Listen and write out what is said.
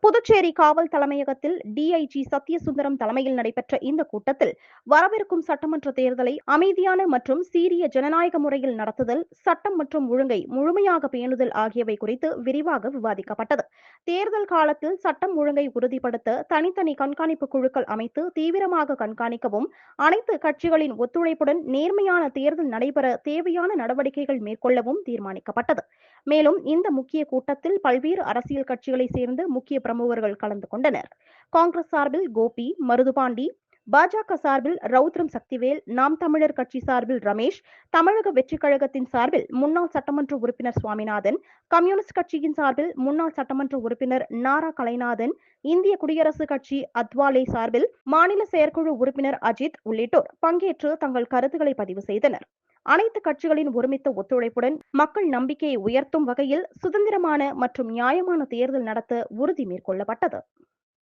புதுச்சேரி காவல் தலைமையகத்தில் டிஐஜி சத்யசுந்தரம் தலைமையில் நடைபெற்ற இந்த கூட்டத்தில் வரவிருக்கும் சட்டமன்ற தேர்தலை அமைதியான மற்றும் சீரிய ஜனநாயக முறையில் நடத்துதல், சட்டம் மற்றும் ஒழுங்கை முழுமையாக பேணுதல் ஆகியவை குறித்து விரிவாக விவாதிக்கப்பட்டது. தேர்தல் காலத்தில் சட்டம் ஒழுங்கை உறுதிப்படுத்த தனித்தனி கண்காணிப்பு குழுக்கள் அமைத்து தீவிரமாக கண்காணிக்கவும், அனைத்து கட்சிகளின் ஒத்துழைப்புடன் நேர்மையான தேர்தல் நடைபெற தேவையான நடவடிக்கைகள் மேற்கொள்ளவும் தீர்மானிக்கப்பட்டது. மேலும் இந்த முக்கிய கூட்டத்தில் பல்வேறு அரசியல் கட்சிகளை சேர்ந்த முக்கிய பிரமுகர்கள் கலந்து கொண்டனர். காங்கிரஸ் சார்பில் கோபி, மருதுபாண்டி, பாஜக சார்பில் ரவுத்ரம் சக்திவேல், நாம் தமிழர் கட்சி சார்பில் ரமேஷ், தமிழக வெற்றிக் கழகத்தின் சார்பில் முன்னாள் சட்டமன்ற உறுப்பினர் சுவாமிநாதன், கம்யூனிஸ்ட் கட்சியின் சார்பில் முன்னாள் சட்டமன்ற உறுப்பினர் நாரா கலைநாதன், இந்திய குடியரசுக் கட்சி அத்வாலே சார்பில் மாநில செயற்குழு உறுப்பினர் அஜித் உள்ளிட்டோர் பங்கேற்று தங்கள் கருத்துக்களை பதிவு செய்தனர். அனைத்து கட்சிகளின் ஒருமித்த ஒத்துழைப்புடன் மக்கள் நம்பிக்கையை உயர்த்தும் வகையில் சுதந்திரமான மற்றும் நியாயமான தேர்தல் நடத்த உறுதி மேற்கொள்ளப்பட்டது.